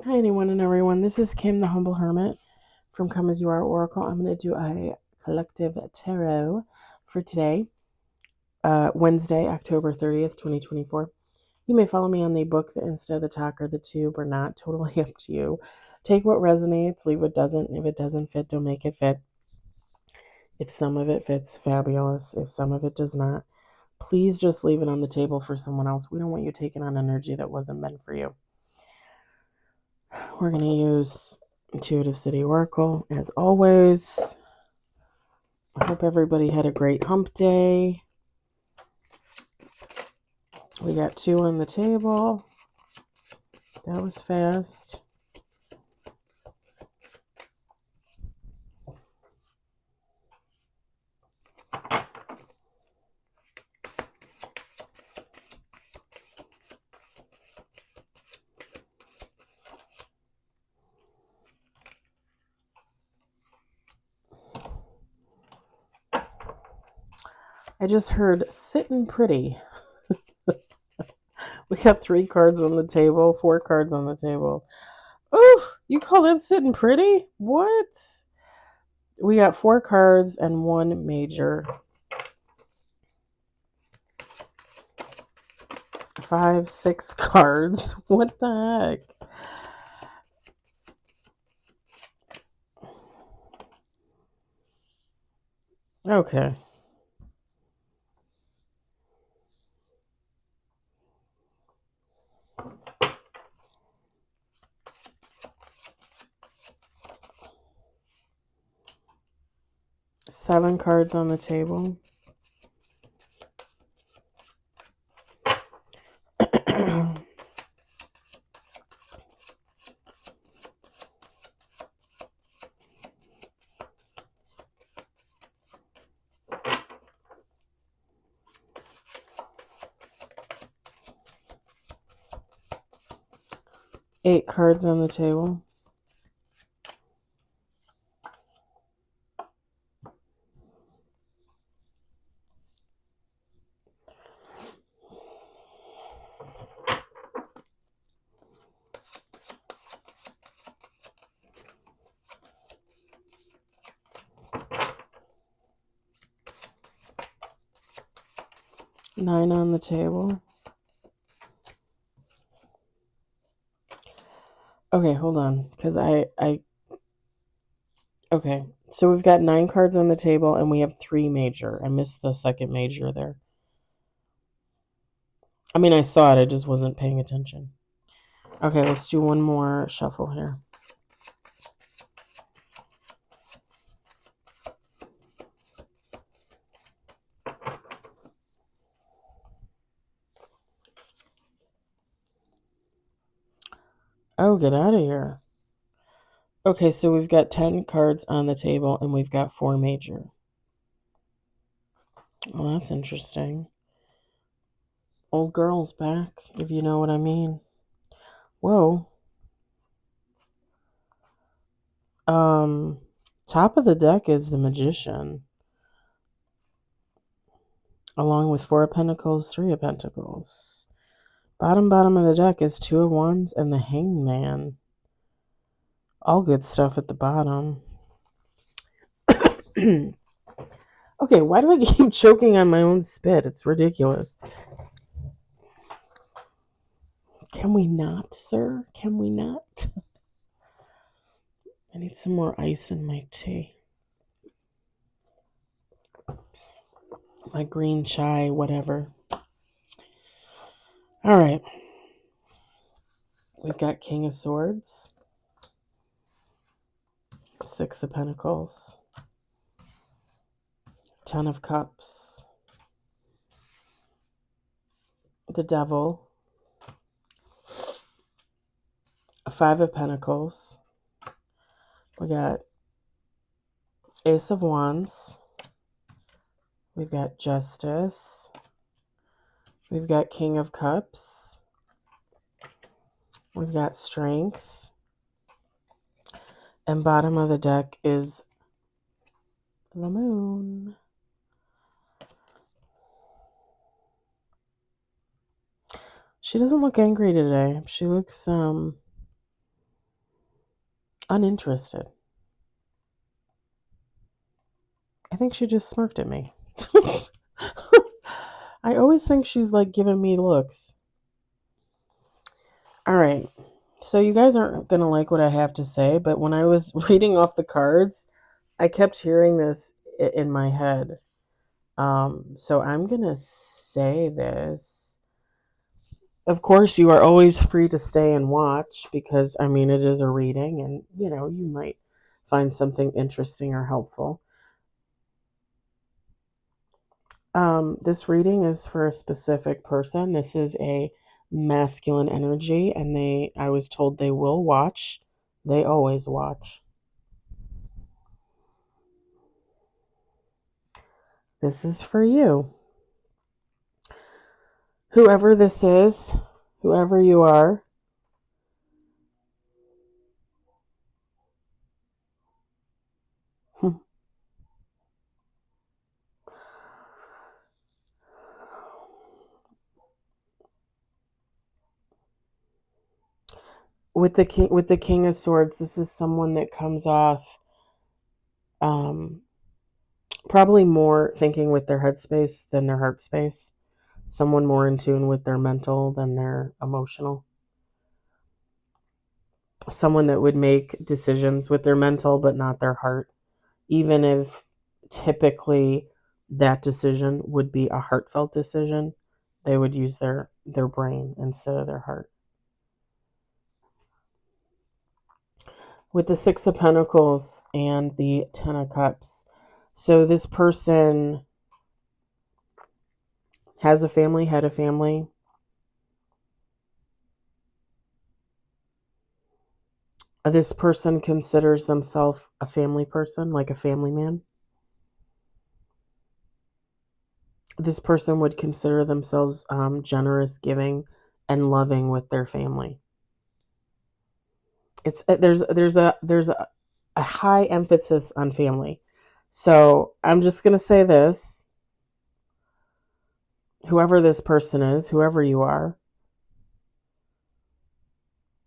Hi, anyone and everyone. This is Kim, the Humble Hermit from Come As You Are Oracle. I'm going to do a collective tarot for today, Wednesday, October 30th, 2024. You may follow me on the book, the Insta, the Talk, or the Tube, or not. Totally up to you. Take what resonates, leave what doesn't. If it doesn't fit, don't make it fit. If some of it fits, fabulous. If some of it does not, please just leave it on the table for someone else. We don't want you taking on energy that wasn't meant for you. We're going to use Intuitive City Oracle as always. I hope everybody had a great hump day. We got 2 on the table. That was fast. I just heard sitting pretty. We got 3 cards on the table, 4 cards on the table. Oh, you call that sitting pretty? What? We got 4 cards and 1 major. 5, 6 cards. What the heck? Okay. Seven cards on the table. 8 cards on the table. Nine on the table. Okay, hold on, because okay, so we've got 9 cards on the table, and we have 3 major. I missed the second major there. I mean, I saw it, I just wasn't paying attention. Okay, let's do one more shuffle here. Oh, get out of here. Okay, so we've got 10 cards on the table, and we've got 4 major. Oh, that's interesting. Old girl's back, if you know what I mean. Whoa. Top of the deck is the Magician, along with 4 of Pentacles, 3 of Pentacles. Bottom of the deck is 2 of Wands and the Hangman. All good stuff at the bottom. Okay, why do I keep choking on my own spit? It's ridiculous. Can we not, sir? Can we not? I need some more ice in my tea. My green chai, whatever. All right. We've got King of Swords, 6 of Pentacles, 10 of Cups, the Devil, 5 of Pentacles. We got Ace of Wands. We've got Justice. We've got King of Cups. We've got Strength. And bottom of the deck is the Moon. She doesn't look angry today. She looks uninterested. I think she just smirked at me. I always think she's like giving me looks. All right. So you guys aren't going to like what I have to say, but when I was reading off the cards, I kept hearing this in my head. So I'm going to say this. Of course, you are always free to stay and watch because, I mean, it is a reading and, you might find something interesting or helpful. This reading is for a specific person. This is a masculine energy, and I was told they will watch. They always watch. This is for you. Whoever this is, whoever you are, with the King of Swords, this is someone that comes off probably more thinking with their headspace than their heart space. Someone more in tune with their mental than their emotional. Someone that would make decisions with their mental but not their heart, even if typically that decision would be a heartfelt decision. They would use their brain instead of their heart. With the Six of Pentacles and the Ten of Cups, so this person has a family, had a family. This person considers themselves a family person, like a family man. This person would consider themselves generous, giving, and loving with their family. There's a high emphasis on family. So I'm just gonna say this: whoever this person is, whoever you are,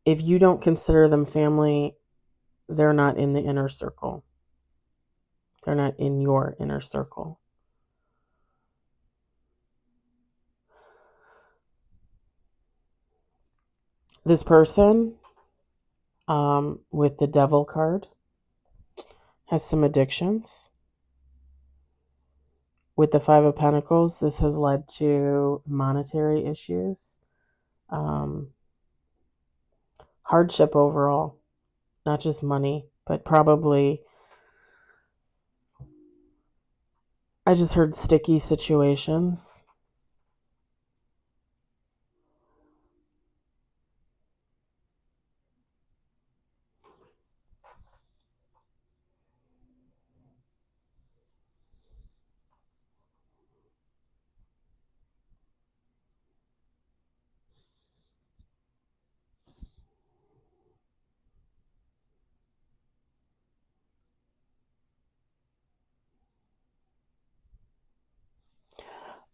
if you don't consider them family, they're not in the inner circle. They're not in your inner circle. This person, with the Devil card, has some addictions. With the Five of Pentacles, this has led to monetary issues, hardship overall, not just money, but probably, I just heard sticky situations.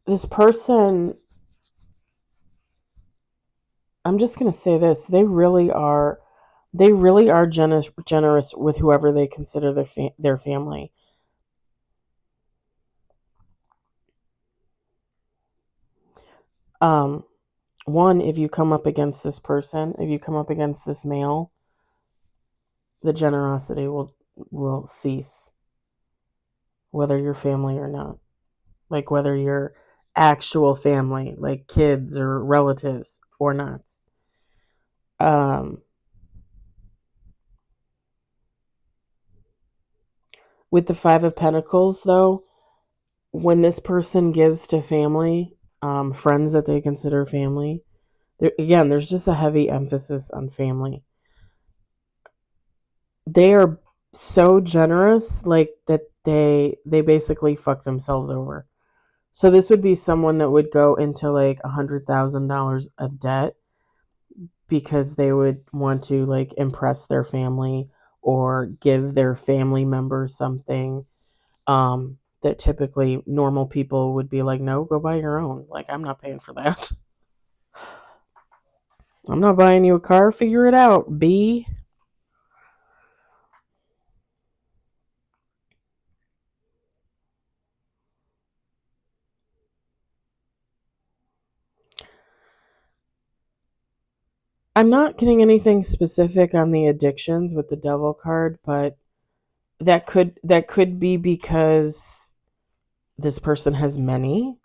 This person, I'm just going to say this, they really are generous with whoever they consider their family. One, if you come up against this person, if you come up against this male, the generosity will cease, whether you're family or not. Like whether you're actual family, like kids or relatives or not. With the Five of Pentacles, though, when this person gives to family, friends that they consider family, again, there's just a heavy emphasis on family. They are so generous, like that they basically fuck themselves over. So this would be someone that would go into like $100,000 of debt because they would want to like impress their family or give their family members something that typically normal people would be like, no, go buy your own. Like, I'm not paying for that. I'm not buying you a car. Figure it out, B. I'm not getting anything specific on the addictions with the devil card, but that could be because this person has many,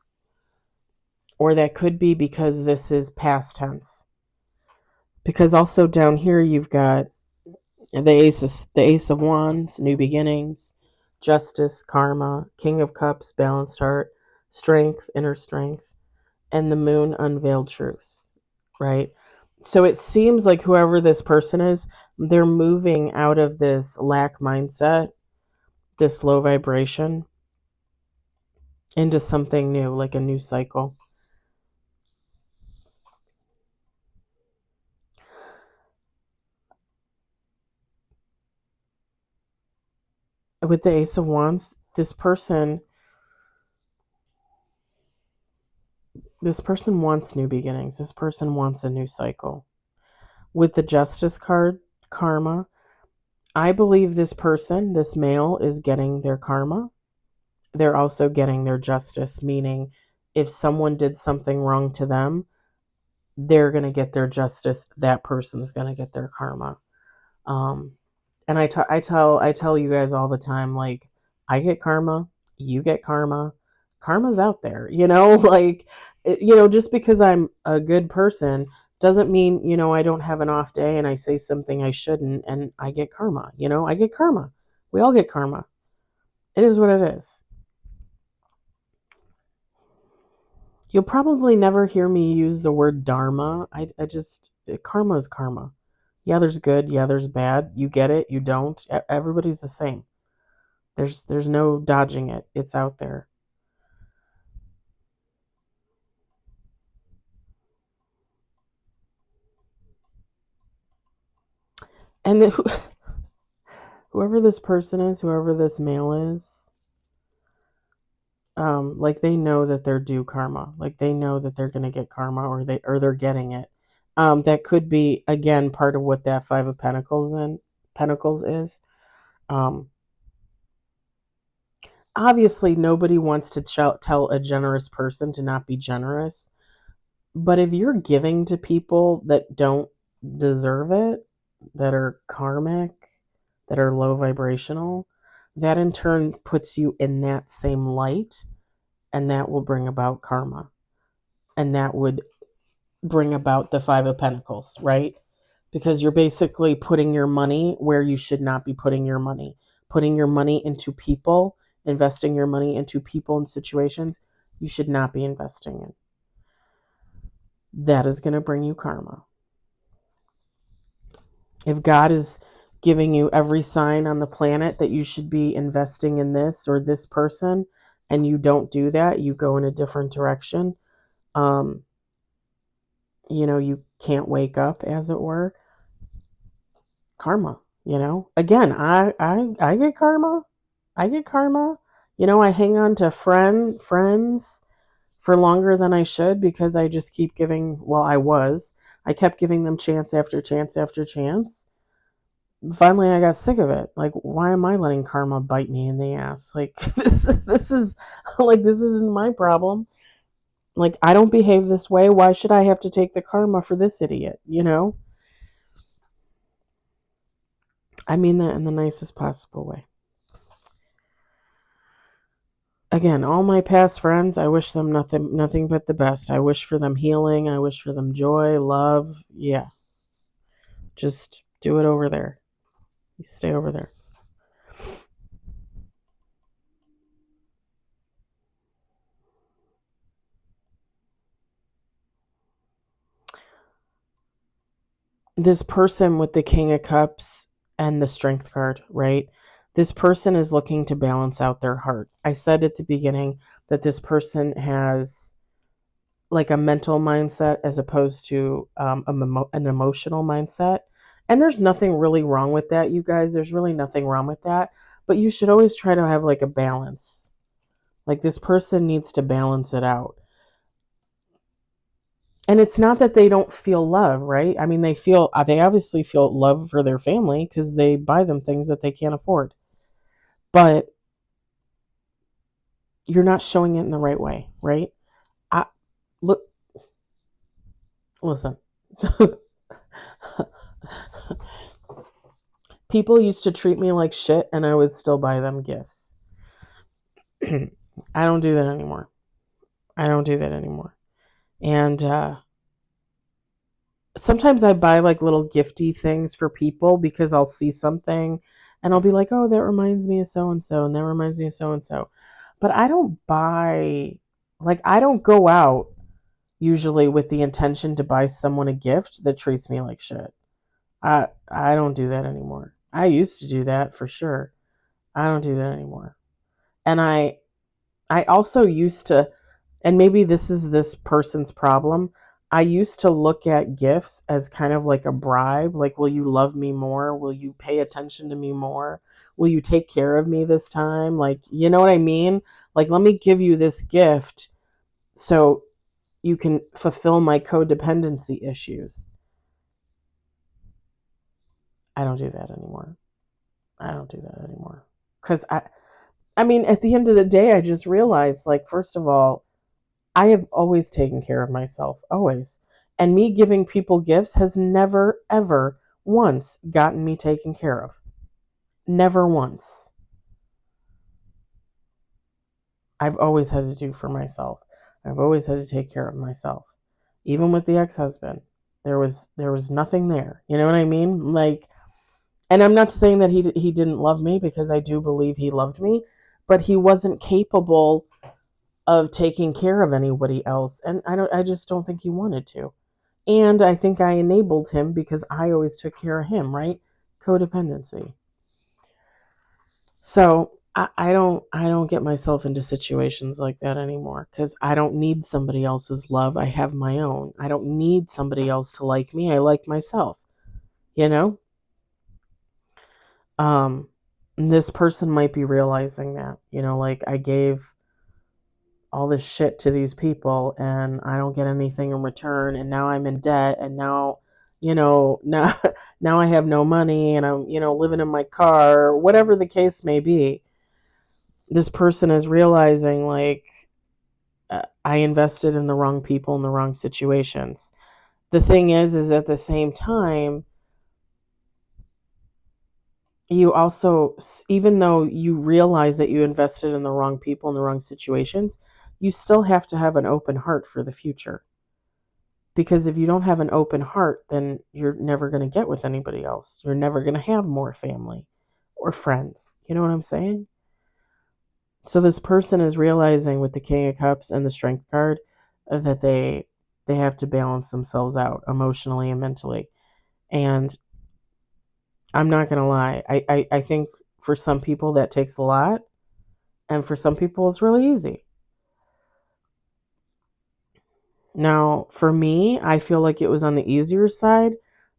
or that could be because this is past tense. Because also down here you've got the Ace of Wands, new beginnings, justice, karma, King of Cups, balanced heart, strength, inner strength, and the Moon, unveiled truths, right? So it seems like whoever this person is, they're moving out of this lack mindset, this low vibration, into something new, like a new cycle. With the Ace of Wands, this person wants new beginnings. This person wants a new cycle. With the Justice card, karma, I believe this person, this male, is getting their karma. They're also getting their justice, meaning if someone did something wrong to them, they're going to get their justice. That person's going to get their karma. Um, and I tell you guys all the time, like, I get karma, you get karma. Karma's out there, like, just because I'm a good person doesn't mean, I don't have an off day and I say something I shouldn't and I get karma. I get karma. We all get karma. It is what it is. You'll probably never hear me use the word dharma. I just, karma is karma. Yeah, there's good. Yeah, there's bad. You get it. You don't. Everybody's the same. There's no dodging it. It's out there. And whoever this person is, whoever this male is, like, they know that they're due karma. Like, they know that they're gonna get karma, or they're getting it. That could be, again, part of what that Five of Pentacles is. Um, Obviously, nobody wants to tell a generous person to not be generous. But if you're giving to people that don't deserve it, that are karmic, that are low vibrational, that in turn puts you in that same light, and that will bring about karma. And that would bring about the Five of Pentacles, right? Because you're basically putting your money where you should not be putting your money into people, investing your money into people and situations you should not be investing in. That is going to bring you karma. If God is giving you every sign on the planet that you should be investing in this or this person, and you don't do that, you go in a different direction, um, you can't wake up, as it were. Karma, again, I get karma. I get karma. I hang on to friends for longer than I should because I just keep giving, well, I kept giving them chance after chance after chance. Finally, I got sick of it. Like, why am I letting karma bite me in the ass? Like, this is like, this isn't my problem. Like, I don't behave this way. Why should I have to take the karma for this idiot? I mean that in the nicest possible way. Again, all my past friends, I wish them nothing but the best. I wish for them healing. I wish for them joy, love. Yeah, just do it over there. You stay over there. This person with the King of Cups and the Strength card, right? This person is looking to balance out their heart. I said at the beginning that this person has like a mental mindset as opposed to an emotional mindset. And there's nothing really wrong with that, you guys. There's really nothing wrong with that. But you should always try to have like a balance. Like, this person needs to balance it out. And it's not that they don't feel love, right? I mean, they obviously feel love for their family because they buy them things that they can't afford. But you're not showing it in the right way, right? I look, listen. People used to treat me like shit and I would still buy them gifts. I don't do that anymore. I don't do that anymore. And sometimes I buy like little gifty things for people because I'll see something and I'll be like, oh, that reminds me of so and so, and that reminds me of so and so. But I don't buy, like, I don't go out usually with the intention to buy someone a gift that treats me like shit. I don't do that anymore. I used to do that for sure. I don't do that anymore. And I also used to, and maybe this is this person's problem. I used to look at gifts as kind of like a bribe. Like, will you love me more? Will you pay attention to me more? Will you take care of me this time? Like, you know what I mean? Like, let me give you this gift so you can fulfill my codependency issues. I don't do that anymore. I don't do that anymore. Because I mean, at the end of the day, I just realized, like, first of all, I have always taken care of myself, always. And me giving people gifts has never, ever once gotten me taken care of. Never once. I've always had to do for myself. I've always had to take care of myself. Even with the ex-husband, there was nothing there. You know what I mean? Like, and I'm not saying that he didn't love me, because I do believe he loved me, but he wasn't capable of taking care of anybody else, and I just don't think he wanted to. And I think I enabled him because I always took care of him, right? Codependency. So I don't get myself into situations like that anymore, because I don't need somebody else's love. I have my own. I don't need somebody else to like me. I like myself, you know? Um this person might be realizing that, like, I gave all this shit to these people and I don't get anything in return, and now I'm in debt, and now now now I have no money, and I'm living in my car, whatever the case may be. This person is realizing, like, I invested in the wrong people in the wrong situations. The thing is at the same time, you also, even though you realize that you invested in the wrong people in the wrong situations, you still have to have an open heart for the future. Because if you don't have an open heart, then you're never going to get with anybody else. You're never going to have more family or friends. You know what I'm saying? So this person is realizing with the King of Cups and the Strength card that they have to balance themselves out emotionally and mentally. And I'm not going to lie. I think for some people that takes a lot, and for some people it's really easy. Now, for me, I feel like it was on the easier side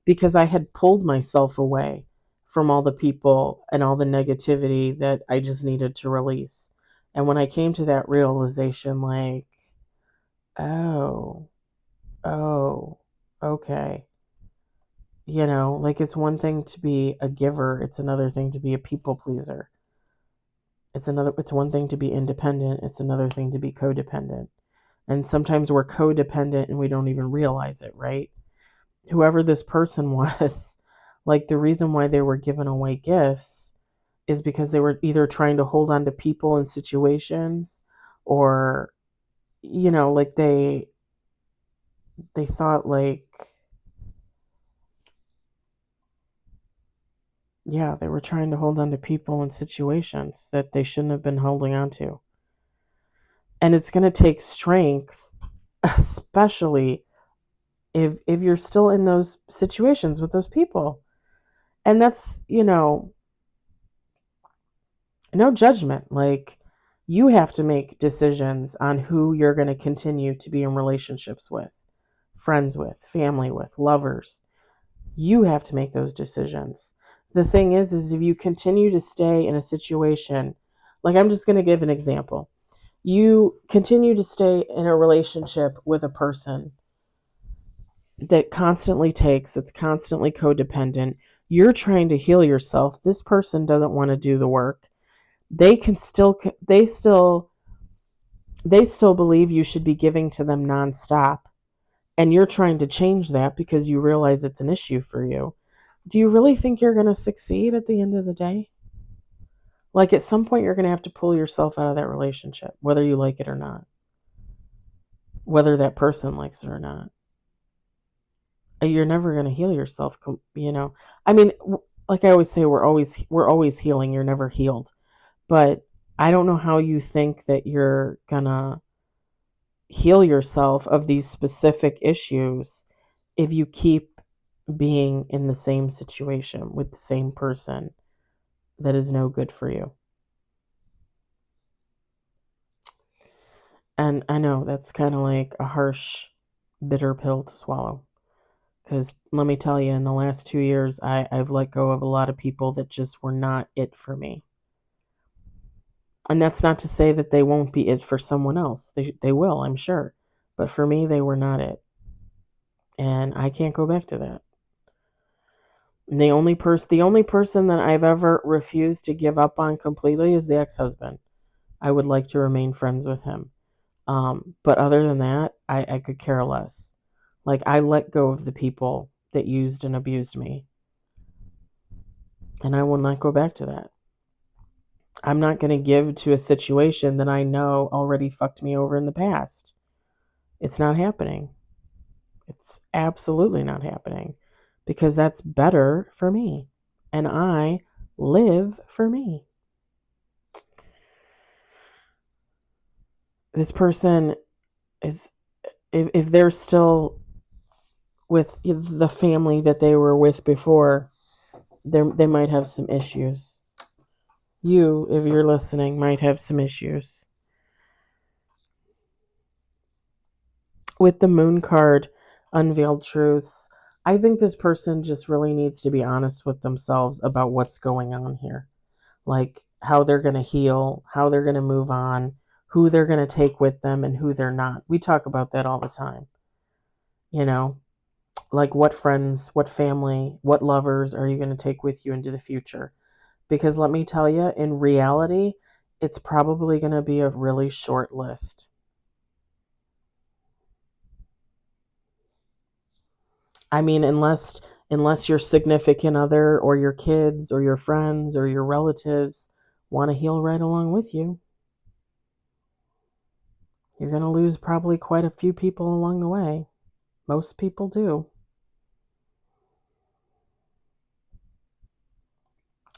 because I had pulled myself away from all the people and all the negativity that I just needed to release. And when I came to that realization, like, oh, oh, okay. Like, it's one thing to be a giver, it's another thing to be a people pleaser. It's one thing to be independent, it's another thing to be codependent. And sometimes we're codependent and we don't even realize it, right? Whoever this person was, like, the reason why they were giving away gifts is because they were either trying to hold on to people and situations, or like, they thought, like, yeah, they were trying to hold on to people and situations that they shouldn't have been holding on to. And it's going to take strength, especially if you're still in those situations with those people. And that's, no judgment. Like, you have to make decisions on who you're going to continue to be in relationships with, friends with, family with, lovers. You have to make those decisions. The thing is if you continue to stay in a situation, like, I'm just going to give an example. You continue to stay in a relationship with a person that constantly takes, it's constantly codependent. You're trying to heal yourself. This person doesn't want to do the work. They still believe you should be giving to them nonstop. And you're trying to change that because you realize it's an issue for you. do you really think you're going to succeed at the end of the day? Like, at some point, you're going to have to pull yourself out of that relationship, whether you like it or not, whether that person likes it or not. You're never going to heal yourself, I mean, like I always say, we're always healing. You're never healed. But I don't know how you think that you're going to heal yourself of these specific issues if you keep being in the same situation with the same person that is no good for you. And I know that's kind of like a harsh, bitter pill to swallow. Because let me tell you, in the last 2 years, I've let go of a lot of people that just were not it for me. And that's not to say that they won't be it for someone else. They will, I'm sure. But for me, they were not it. And I can't go back to that. The only person that I've ever refused to give up on completely is the ex-husband. I would like to remain friends with him. But other than that, I could care less. Like, I let go of the people that used and abused me. And I will not go back to that. I'm not going to give to a situation that I know already fucked me over in the past. It's not happening. It's absolutely not happening, because that's better for me. And I live for me. This person is, if they're still with the family that they were with before, they might have some issues. You, if you're listening, might have some issues. With the moon card, unveiled truths, I think this person just really needs to be honest with themselves about what's going on here. Like, how they're going to heal, how they're going to move on, who they're going to take with them and who they're not. We talk about that all the time. Like, what friends, what family, what lovers are you going to take with you into the future? Because let me tell you, in reality, it's probably going to be a really short list. I mean, unless your significant other or your kids or your friends or your relatives want to heal right along with you, you're going to lose probably quite a few people along the way. Most people do.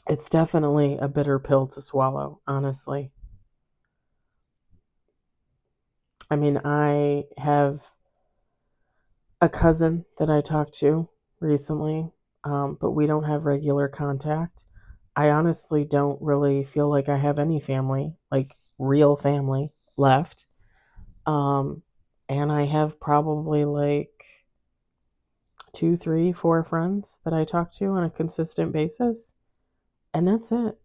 It's definitely a bitter pill to swallow, honestly. I mean, I have a cousin that I talked to recently, but we don't have regular contact. I honestly don't really feel like I have any family, like real family, left. Um, and I have probably like 2, 3, 4 friends that I talk to on a consistent basis, and that's it.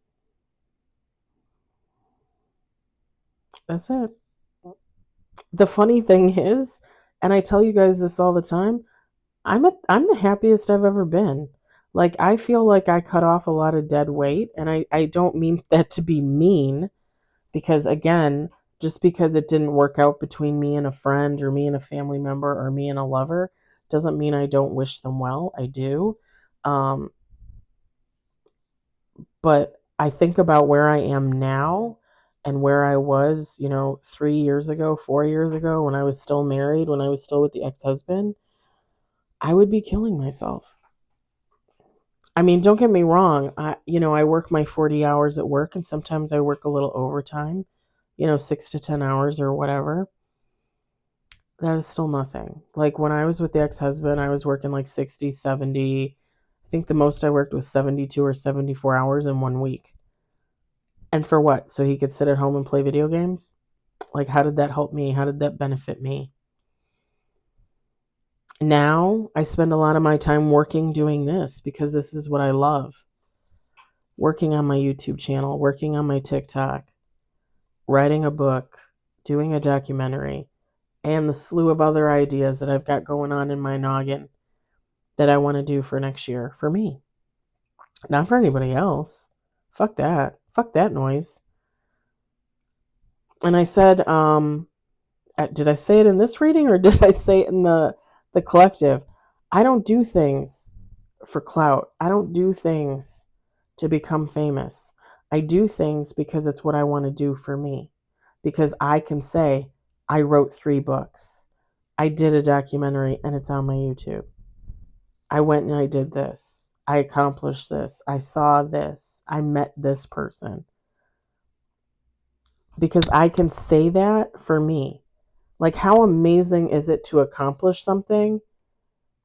That's it. The funny thing is, and I tell you guys this all the time, I'm the happiest I've ever been. Like, I feel like I cut off a lot of dead weight, and I don't mean that to be mean, because again, just because it didn't work out between me and a friend or me and a family member or me and a lover doesn't mean I don't wish them well. I do. Um, but I think about where I am now and where I was, 3 years ago, 4 years ago, when I was still married, when I was still with the ex-husband. I would be killing myself. I mean, don't get me wrong. I work my 40 hours at work, and sometimes I work a little overtime, 6 to 10 hours or whatever. That is still nothing. Like, when I was with the ex-husband, I was working like 60, 70. I think the most I worked was 72 or 74 hours in 1 week. And for what? So he could sit at home and play video games? Like, how did that help me? How did that benefit me? Now I spend a lot of my time working doing this because this is what I love. Working on my YouTube channel, working on my TikTok, writing a book, doing a documentary, and the slew of other ideas that I've got going on in my noggin that I want to do for next year for me. Not for anybody else. Fuck that. Fuck that noise. And I said, did I say it in this reading or did I say it in the collective? I don't do things for clout. I don't do things to become famous. I do things because it's what I want to do for me. Because I can say, I wrote 3 books. I did a documentary and it's on my YouTube. I went and I did this. I accomplished this. I saw this. I met this person. Because I can say that for me. Like, how amazing is it to accomplish something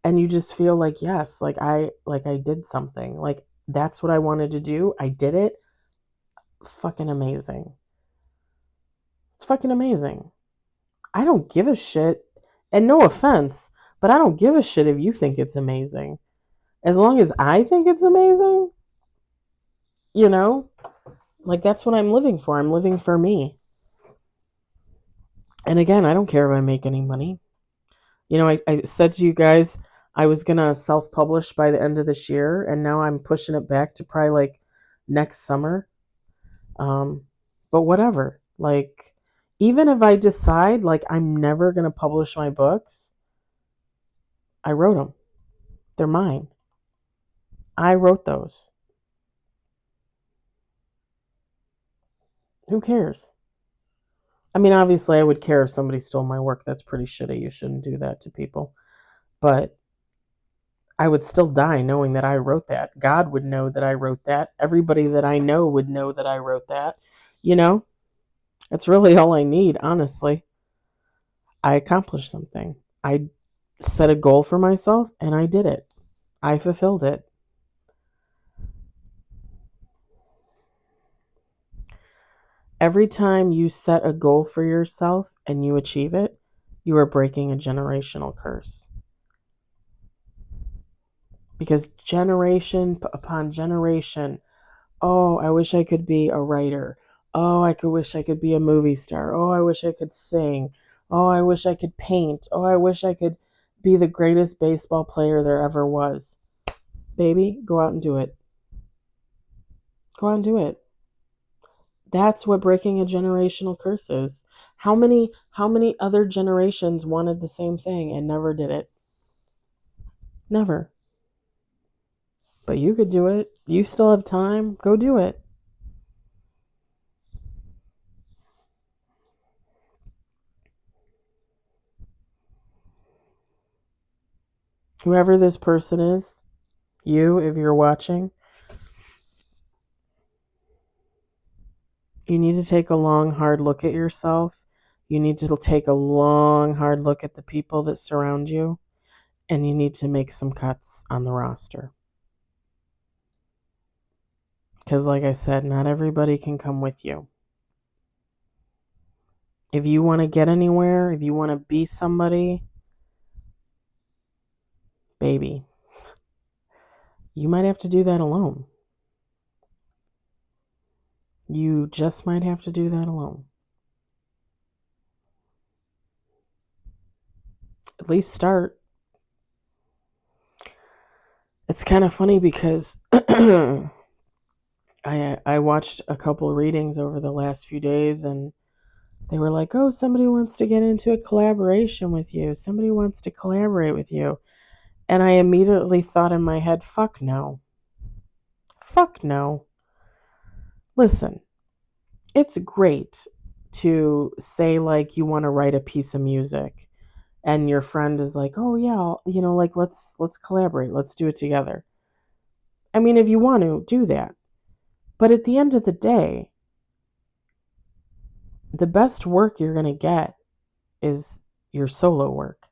and you just feel like, yes, I did something. Like, that's what I wanted to do. I did it. Fucking amazing. It's fucking amazing. I don't give a shit. And no offense, but I don't give a shit if you think it's amazing. As long as I think it's amazing, you know, like that's what I'm living for. I'm living for me. And again, I don't care if I make any money. You know, I said to you guys, I was going to self publish by the end of this year. And now I'm pushing it back to probably like next summer. But whatever. Like, even if I decide like I'm never going to publish my books, I wrote them. They're mine. I wrote those. Who cares? I mean, obviously, I would care if somebody stole my work. That's pretty shitty. You shouldn't do that to people. But I would still die knowing that I wrote that. God would know that I wrote that. Everybody that I know would know that I wrote that. You know, that's really all I need, honestly. I accomplished something. I set a goal for myself and I did it. I fulfilled it. Every time you set a goal for yourself and you achieve it, you are breaking a generational curse. Because generation upon generation, oh, I wish I could be a writer. Oh, wish I could be a movie star. Oh, I wish I could sing. Oh, I wish I could paint. Oh, I wish I could be the greatest baseball player there ever was. Baby, go out and do it. Go out and do it. That's what breaking a generational curse is. How many other generations wanted the same thing and never did it? Never. But you could do it. You still have time. Go do it. Whoever this person is, you, if you're watching, you need to take a long, hard look at yourself. You need to take a long, hard look at the people that surround you. And you need to make some cuts on the roster. Because, like I said, not everybody can come with you. If you want to get anywhere, if you want to be somebody, baby, you might have to do that alone. You just might have to do that alone. At least start. It's kind of funny because I watched a couple readings over the last few days and they were like, oh, somebody wants to get into a collaboration with you. Somebody wants to collaborate with you. And I immediately thought in my head, fuck no. Fuck no. Listen, it's great to say like you want to write a piece of music and your friend is like, oh yeah, like let's collaborate. Let's do it together. I mean, if you want to, do that. But at the end of the day, the best work you're going to get is your solo work.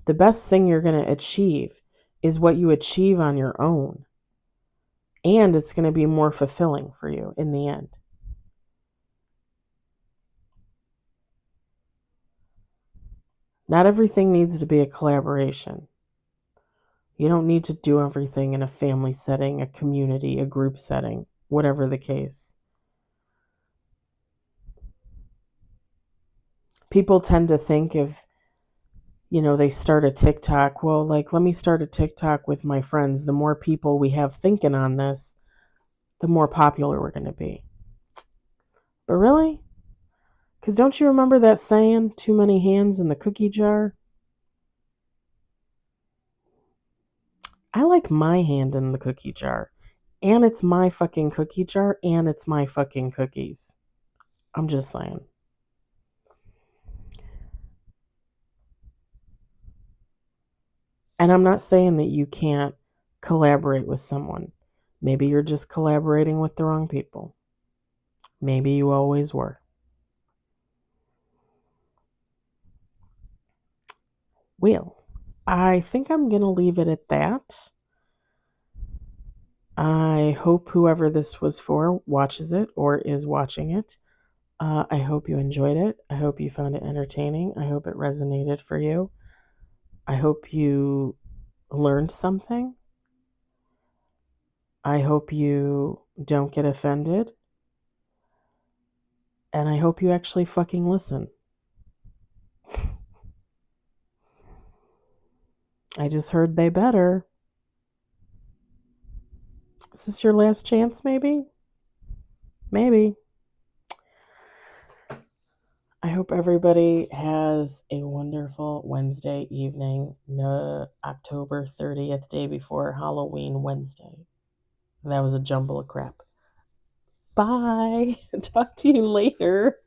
The best thing you're going to achieve is what you achieve on your own. And it's going to be more fulfilling for you in the end. Not everything needs to be a collaboration. You don't need to do everything in a family setting, a community, a group setting, whatever the case. People tend to think if, they start a TikTok, well, like, let me start a TikTok with my friends. The more people we have thinking on this, the more popular we're going to be. But really? Because don't you remember that saying, too many hands in the cookie jar? I like my hand in the cookie jar. And it's my fucking cookie jar and it's my fucking cookies. I'm just saying. And I'm not saying that you can't collaborate with someone. Maybe you're just collaborating with the wrong people. Maybe you always were. Well, I think I'm going to leave it at that. I hope whoever this was for watches it or is watching it. I hope you enjoyed it. I hope you found it entertaining. I hope it resonated for you. I hope you learned something. I hope you don't get offended. And I hope you actually fucking listen. I just heard they better. Is this your last chance, maybe? Maybe. I hope everybody has a wonderful Wednesday evening, no, October 30th, day before Halloween Wednesday. That was a jumble of crap. Bye. Talk to you later.